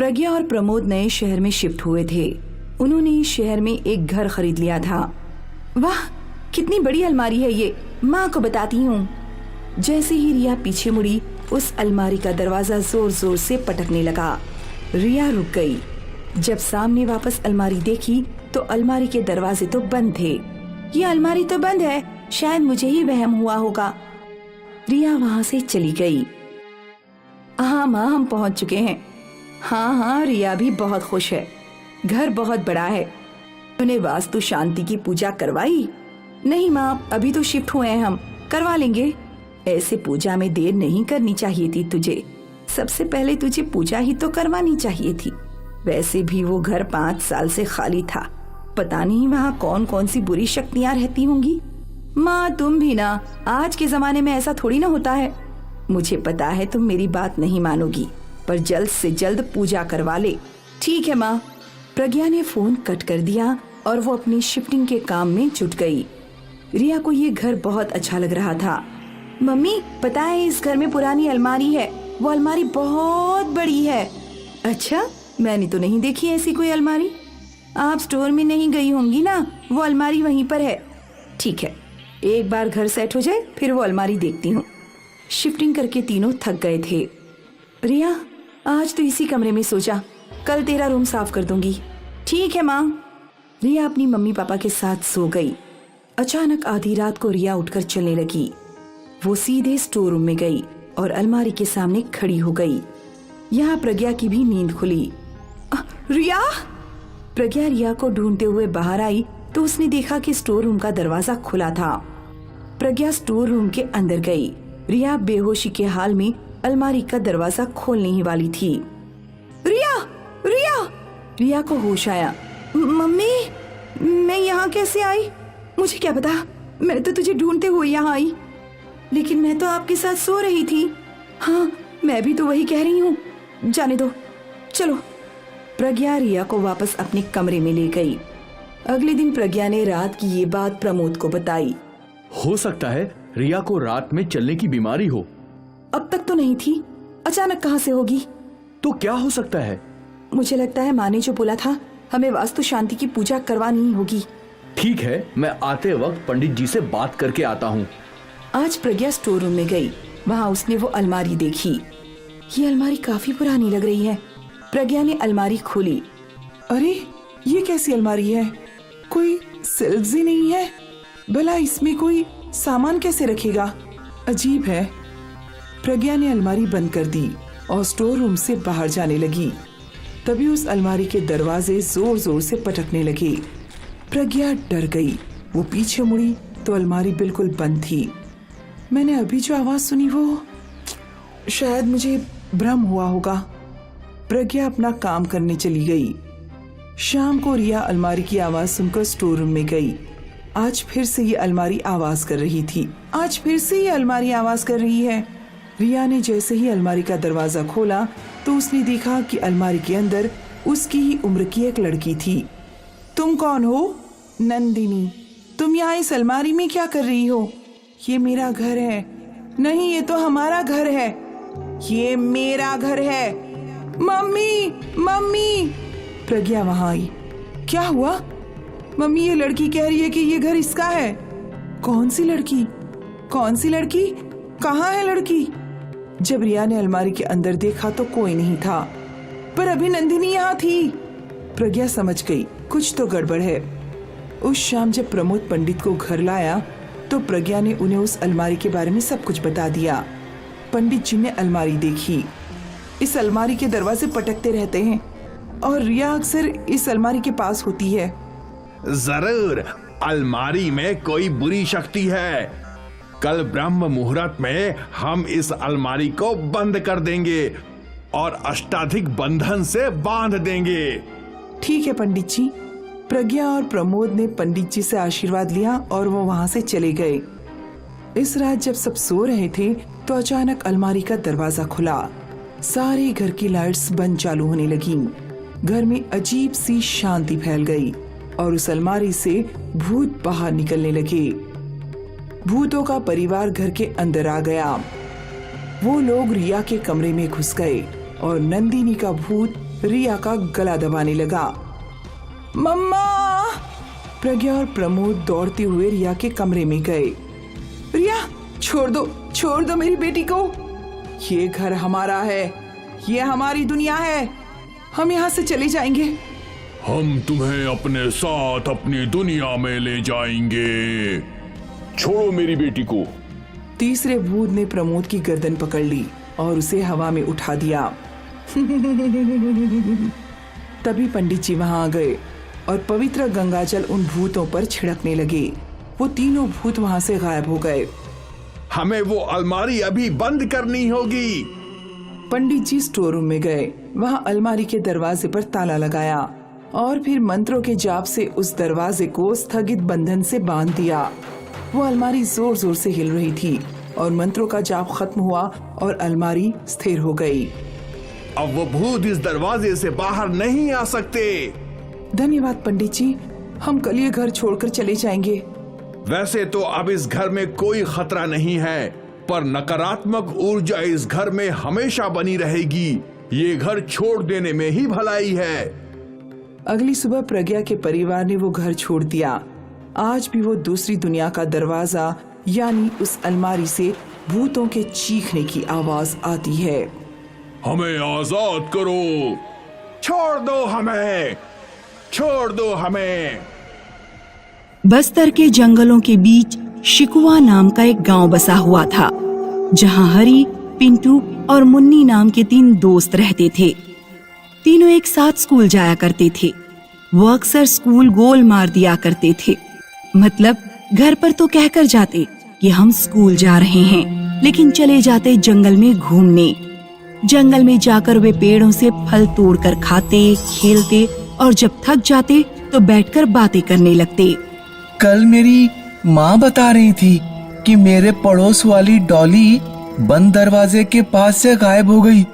प्रज्ञा और प्रमोद नए शहर में शिफ्ट हुए थे। उन्होंने इस शहर में एक घर खरीद लिया था। वाह, कितनी बड़ी अलमारी है ये, माँ को बताती हूँ। जैसे ही रिया पीछे मुड़ी, उस अलमारी का दरवाजा जोर जोर से पटकने लगा। रिया रुक गई। जब सामने वापस अलमारी देखी तो अलमारी के दरवाजे तो बंद थे। ये अलमारी तो बंद है, शायद मुझे ही वहम हुआ होगा। रिया वहाँ से चली गई। हाँ माँ, हम पहुँच चुके हैं। हाँ, रिया भी बहुत खुश है। घर बहुत बड़ा है। उन्हें वास्तु शांति की पूजा करवाई? नहीं माँ, अभी तो शिफ्ट हुए हैं हम, करवा लेंगे। ऐसे पूजा में देर नहीं करनी चाहिए थी तुझे। सबसे पहले तुझे पूजा ही तो करवानी चाहिए थी। वैसे भी वो घर 5 साल से खाली था। पता नहीं वहाँ कौन कौन सी बुरी शक्तियाँ रहती होंगी। माँ तुम भी ना, आज के जमाने में ऐसा थोड़ी ना होता है। मुझे पता है तुम मेरी बात नहीं मानोगी, पर जल्द से जल्द पूजा करवा ले। ठीक है माँ। प्रज्ञा ने फोन कट कर दिया और वो अपनी शिफ्टिंग के काम में जुट गई। रिया को ये घर बहुत अच्छा लग रहा था। मम्मी पता है, इस घर में पुरानी अलमारी है। वो अलमारी बहुत बड़ी है। अच्छा, मैंने तो नहीं देखी ऐसी कोई अलमारी। आप स्टोर में नहीं गई होंगी ना, वो अलमारी वहीं पर है। ठीक है, एक बार घर सेट हो जाए फिर वो अलमारी देखती हूँ। शिफ्टिंग करके तीनों थक गए थे। रिया, आज तो इसी कमरे में सो जा, कल तेरा रूम साफ कर दूंगी। ठीक है माँ। रिया अपनी मम्मी पापा के साथ सो गई। अचानक आधी रात को रिया उठकर चलने लगी। वो सीधे स्टोर रूम में गई और अलमारी के सामने खड़ी हो गई। यहाँ प्रज्ञा की भी नींद खुली। रिया! प्रज्ञा रिया को ढूंढते हुए बाहर आई तो उसने देखा कि स्टोर रूम का दरवाजा खुला था। प्रज्ञा स्टोर रूम के अंदर गई। रिया बेहोशी के हाल में अलमारी का दरवाजा खोलने ही वाली थी। रिया! रिया! रिया को होश आया। मम्मी, मैं यहाँ कैसे आई? मुझे क्या पता, मैं तो तुझे ढूंढते हुए यहाँ आई, लेकिन मैं तो आपके साथ सो रही थी। हाँ, मैं भी तो वही कह रही हूँ। जाने दो, चलो। प्रज्ञा रिया को वापस अपने कमरे में ले गई। अगले दिन प्रज्ञा ने रात की ये बात प्रमोद को बताई। हो सकता है रिया को रात में चलने की बीमारी हो। अब तक तो नहीं थी, अचानक कहाँ से होगी? तो क्या हो सकता है? मुझे लगता है माँ ने जो बोला था, हमें वास्तु शांति की पूजा करवानी ही होगी। ठीक है, मैं आते वक्त पंडित जी से बात करके आता हूँ। आज प्रज्ञा स्टोर रूम में गई। वहाँ उसने वो अलमारी देखी। ये अलमारी काफी पुरानी लग रही है। प्रज्ञा ने अलमारी खोली। अरे, ये कैसी अलमारी है? कोई सेल्फ ही नहीं है। भला इसमें कोई सामान कैसे रखेगा? अजीब है। प्रज्ञा ने अलमारी बंद कर दी और स्टोर रूम से बाहर जाने लगी। तभी उस अलमारी के दरवाजे जोर जोर से पटकने लगे। प्रज्ञा डर गई। वो पीछे मुड़ी तो अलमारी बिल्कुल बंद थी। मैंने अभी जो आवाज सुनी वो शायद मुझे भ्रम हुआ होगा। प्रज्ञा अपना काम करने चली गई। शाम को रिया अलमारी की आवाज सुनकर स्टोर रूम में गई। आज फिर से ये अलमारी आवाज कर रही थी। आज फिर से ये अलमारी आवाज कर रही है। रिया ने जैसे ही अलमारी का दरवाजा खोला तो उसने देखा कि अलमारी के अंदर उसकी ही उम्र की एक लड़की थी। तुम कौन हो? नंदिनी। तुम यहाँ इस अलमारी में क्या कर रही हो? ये मेरा घर है। नहीं, ये तो हमारा घर है। ये मेरा घर है। Mummy, mummy! प्रज्ञा वहां आई। क्या हुआ? मम्मी, ये लड़की कह रही है कि ये घर इसका है। कौन सी लड़की? कौन सी लड़की? कहाँ है लड़की? जब रिया ने अलमारी के अंदर देखा तो कोई नहीं था, पर अभी नंदिनी यहाँ थी। प्रज्ञा समझ गई कुछ तो गड़बड़ है। उस शाम जब प्रमोद पंडित को घर लाया तो प्रज्ञा ने उन्हें उस अलमारी के बारे में सब कुछ बता दिया। पंडित जी ने अलमारी देखी। इस अलमारी के दरवाजे पटकते रहते हैं और रिया अक्सर इस अलमारी के पास होती है। जरूर, अलमारी में कोई बुरी शक्ति है। कल ब्रह्म मुहूर्त में हम इस अलमारी को बंद कर देंगे और अष्टाधिक बंधन से बांध देंगे। ठीक है पंडित जी। प्रज्ञा और प्रमोद ने पंडित जी से आशीर्वाद लिया और वो वहां से चले गए। इस रात जब सब सो रहे थे तो अचानक अलमारी का दरवाजा खुला। सारे घर की लाइट्स बंद चालू होने लगी। घर में अजीब सी शांति फैल गई और उस अलमारी से भूत बाहर निकलने लगे। भूतों का परिवार घर के अंदर आ गया। वो लोग रिया के कमरे में घुस गए और नंदिनी का भूत रिया का गला दबाने लगा। मम्मा! प्रज्ञा और प्रमोद दौड़ते हुए रिया के कमरे में गए। रिया, छोड़ दो मेरी बेटी को। ये घर हमारा है, ये हमारी दुनिया है, हम यहाँ से चले जाएंगे। हम तुम्हें अपने साथ अपनी दुनिया में ले जाएंगे। छोड़ो मेरी बेटी को। तीसरे भूत ने प्रमोद की गर्दन पकड़ ली और उसे हवा में उठा दिया। तभी पंडित जी वहां आ गए और पवित्र गंगाजल उन भूतों पर छिड़कने लगे। वो तीनों भूत वहां से गायब हो गए। हमें वो अलमारी अभी बंद करनी होगी। पंडित जी स्टोर रूम में गए। वहां अलमारी के दरवाजे पर ताला लगाया और फिर मंत्रों के जाप से उस दरवाजे को स्थगित बंधन से बांध दिया। वो अलमारी जोर जोर से हिल रही थी और मंत्रों का जाप खत्म हुआ और अलमारी स्थिर हो गई। अब वो भूत इस दरवाजे से बाहर नहीं आ सकते। धन्यवाद पंडित जी, हम कल ये घर छोड़कर चले जाएंगे। वैसे तो अब इस घर में कोई खतरा नहीं है, पर नकारात्मक ऊर्जा इस घर में हमेशा बनी रहेगी। ये घर छोड़ देने में ही भलाई है। अगली सुबह प्रज्ञा के परिवार ने वो घर छोड़ दिया। आज भी वो दूसरी दुनिया का दरवाजा यानी उस अलमारी से भूतों के चीखने की आवाज आती है। हमें आजाद करो, छोड़ दो हमें, छोड़ दो हमें। बस्तर के जंगलों के बीच शिकुआ नाम का एक गांव बसा हुआ था, जहां हरी, पिंटू और मुन्नी नाम के 3 दोस्त रहते थे। तीनों एक साथ स्कूल जाया करते थे। वो अक्सर स्कूल गोल मार दिया करते थे, मतलब घर पर तो कहकर जाते कि हम स्कूल जा रहे हैं, लेकिन चले जाते जंगल में घूमने। जंगल में जाकर वे पेड़ों से फल तोड़कर खाते, खेलते और जब थक जाते तो बैठकर बातें करने लगते। कल मेरी माँ बता रही थी कि मेरे पड़ोस वाली डॉली बंद दरवाजे के पास से गायब हो गई।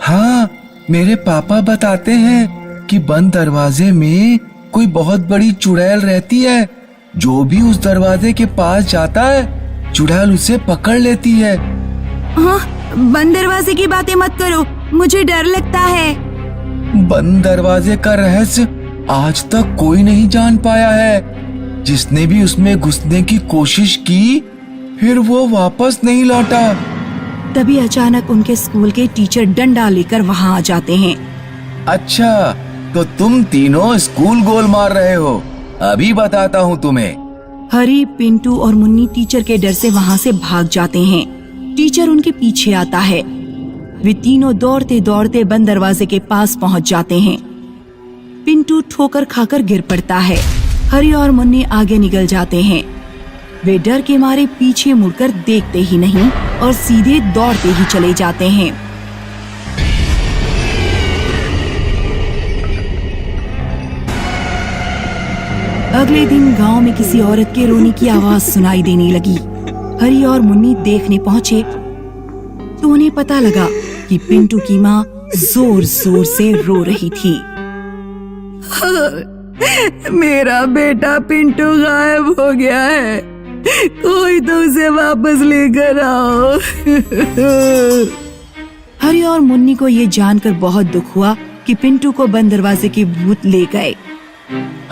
हाँ, मेरे पापा बताते हैं कि बंद दरवाजे में कोई बहुत बड़ी चुड़ैल रहती है। जो भी उस दरवाजे के पास जाता है, चुड़ैल उसे पकड़ लेती है। हाँ, बंद दरवाजे की बातें मत करो, मुझे डर लगता है। बंद दरवाजे का रहस्य आज तक कोई नहीं जान पाया है। जिसने भी उसमें घुसने की कोशिश की, फिर वो वापस नहीं लौटा। तभी अचानक उनके स्कूल के टीचर डंडा लेकर वहाँ आ जाते हैं। अच्छा, तो तुम तीनों स्कूल गोल मार रहे हो, अभी बताता हूँ तुम्हें। हरी, पिंटू और मुन्नी टीचर के डर से वहाँ से भाग जाते हैं। टीचर उनके पीछे आता है। वे तीनों दौड़ते दौड़ते बंद दरवाजे के पास पहुँच जाते हैं। पिंटू ठोकर खाकर गिर पड़ता है। हरी और मुन्नी आगे निकल जाते हैं। वे डर के मारे पीछे मुड़कर देखते ही नहीं और सीधे दौड़ते ही चले जाते हैं। अगले दिन गांव में किसी औरत के रोने की आवाज सुनाई देने लगी। हरी और मुन्नी देखने पहुंचे तो उन्हें पता लगा कि पिंटू की माँ जोर जोर से रो रही थी। मेरा बेटा पिंटू गायब हो गया है, कोई तो उसे वापस लेकर आओ। हरी और मुन्नी को ये जानकर बहुत दुख हुआ कि पिंटू को बंद दरवाजे के भूत ले गए।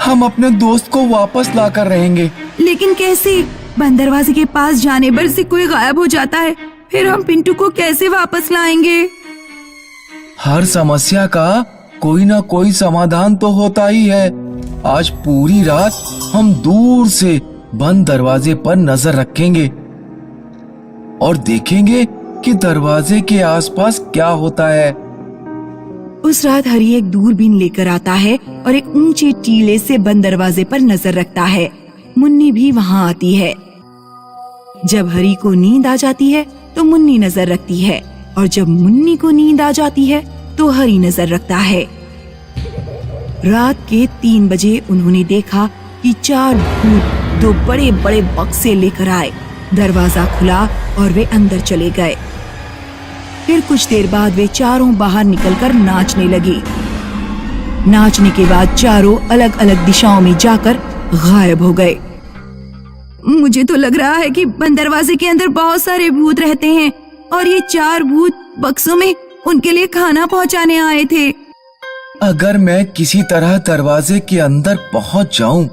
हम अपने दोस्त को वापस लाकर रहेंगे। लेकिन कैसे? बंद दरवाजे के पास जाने पर से कोई गायब हो जाता है, फिर हम पिंटू को कैसे वापस लाएंगे? हर समस्या का कोई ना कोई समाधान तो होता ही है। आज पूरी रात हम दूर से बंद दरवाजे पर नजर रखेंगे और देखेंगे कि दरवाजे के आसपास क्या होता है। उस रात हरी एक दूरबीन लेकर आता है और एक ऊंचे टीले से बंद दरवाजे पर नजर रखता है। मुन्नी भी वहाँ आती है। जब हरी को नींद आ जाती है तो मुन्नी नजर रखती है, और जब मुन्नी को नींद आ जाती है तो हरी नजर रखता है। रात के 3 बजे उन्होंने देखा कि 4 भूत 2 बड़े बड़े बक्से लेकर आए। दरवाजा खुला और वे अंदर चले गए। फिर कुछ देर बाद वे चारों बाहर निकलकर नाचने लगे। नाचने के बाद चारों अलग अलग दिशाओं में जाकर गायब हो गए। मुझे तो लग रहा है कि बंद दरवाजे के अंदर बहुत सारे भूत रहते हैं और ये 4 भूत बक्सों में उनके लिए खाना पहुंचाने आए थे। अगर मैं किसी तरह दरवाजे के अंदर पहुंच जाऊं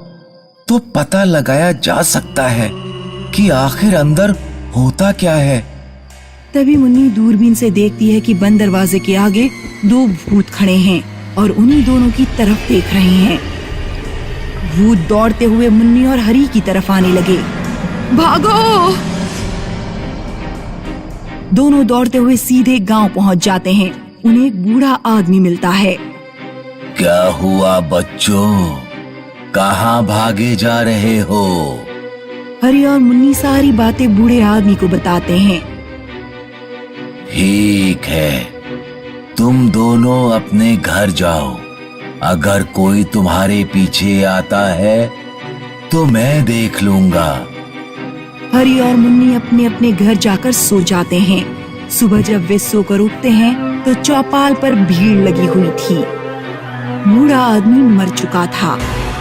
तो पता लगाया जा सकता है कि आखिर अंदर होता क्या है। तभी मुन्नी दूरबीन से देखती है कि बंद दरवाजे के आगे 2 भूत खड़े हैं और उन्हीं दोनों की तरफ देख रहे हैं। भूत दौड़ते हुए मुन्नी और हरी की तरफ आने लगे। भागो! दोनों दौड़ते हुए सीधे गांव पहुंच जाते हैं। उन्हें एक बूढ़ा आदमी मिलता है। क्या हुआ बच्चों, कहाँ भागे जा रहे हो? हरी और मुन्नी सारी बातें बूढ़े आदमी को बताते हैं। ठीक है, तुम दोनों अपने घर जाओ। अगर कोई तुम्हारे पीछे आता है तो मैं देख लूंगा। हरी और मुन्नी अपने अपने घर जाकर सो जाते हैं। सुबह जब वे सोकर उठते हैं तो चौपाल पर भीड़ लगी हुई थी। बूढ़ा आदमी मर चुका था।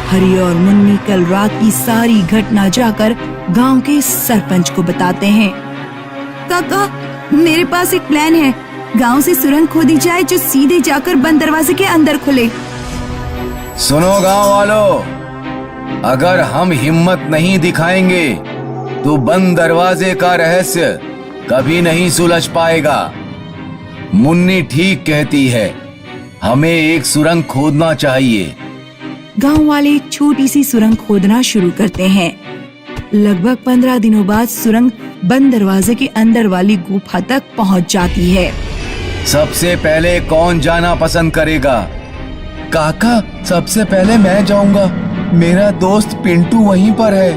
हरी और मुन्नी कल रात की सारी घटना जाकर गांव के सरपंच को बताते हैं। काका, मेरे पास एक प्लान है। गांव से सुरंग खोदी जाए जो सीधे जाकर बंद दरवाजे के अंदर खुले। सुनो गांव वालों, अगर हम हिम्मत नहीं दिखाएंगे तो बंद दरवाजे का रहस्य कभी नहीं सुलझ पाएगा। मुन्नी ठीक कहती है, हमें एक सुरंग खोदना चाहिए। गांव वाले एक छोटी सी सुरंग खोदना शुरू करते हैं। लगभग 15 दिनों बाद सुरंग बंद दरवाजे के अंदर वाली गुफा तक पहुंच जाती है। सबसे पहले कौन जाना पसंद करेगा? काका, सबसे पहले मैं जाऊंगा। मेरा दोस्त पिंटू वहीं पर है।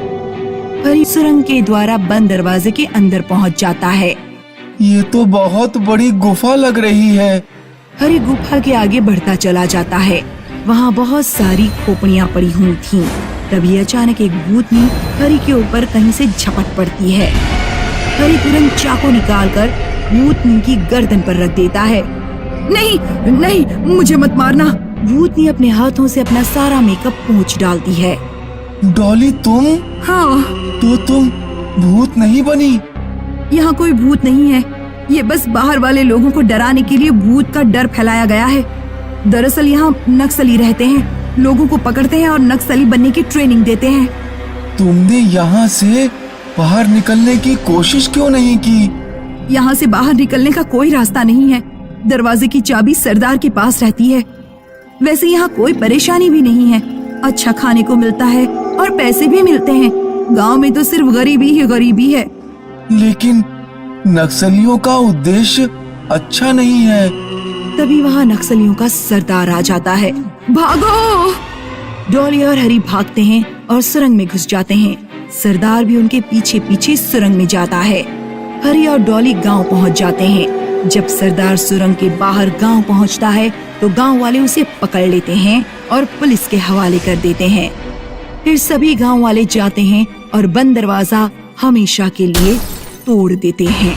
हरी सुरंग के द्वारा बंद दरवाजे के अंदर पहुंच जाता है। ये तो बहुत बड़ी गुफा लग रही है। हरी गुफा के आगे बढ़ता चला जाता है। वहाँ बहुत सारी खोपड़ियाँ पड़ी हुई थीं। तभी अचानक एक भूतनी हरी के ऊपर कहीं से झपट पड़ती है। हरी तुरंत चाकू निकालकर भूतनी की गर्दन पर रख देता है। नहीं नहीं, मुझे मत मारना। भूतनी अपने हाथों से अपना सारा मेकअप पोंछ डालती है। डॉली, तुम? हाँ। तो तुम भूत नहीं बनी? यहाँ कोई भूत नहीं है। ये बस बाहर वाले लोगों को डराने के लिए भूत का डर फैलाया गया है। दरअसल यहाँ नक्सली रहते हैं, लोगों को पकड़ते हैं और नक्सली बनने की ट्रेनिंग देते हैं। तुमने यहाँ से बाहर निकलने की कोशिश क्यों नहीं की? यहाँ से बाहर निकलने का कोई रास्ता नहीं है। दरवाजे की चाबी सरदार के पास रहती है। वैसे यहाँ कोई परेशानी भी नहीं है। अच्छा खाने को मिलता है और पैसे भी मिलते हैं। गांव में तो सिर्फ गरीबी ही गरीबी है। लेकिन नक्सलियों का उद्देश्य अच्छा नहीं है। तभी वहाँ नक्सलियों का सरदार आ जाता है। भागो! डॉली और हरी भागते हैं और सुरंग में घुस जाते हैं। सरदार भी उनके पीछे पीछे सुरंग में जाता है। हरी और डॉली गांव पहुंच जाते हैं। जब सरदार सुरंग के बाहर गांव पहुंचता है तो गांव वाले उसे पकड़ लेते हैं और पुलिस के हवाले कर देते हैं। फिर सभी गांव वाले जाते हैं और बंद दरवाजा हमेशा के लिए तोड़ देते हैं।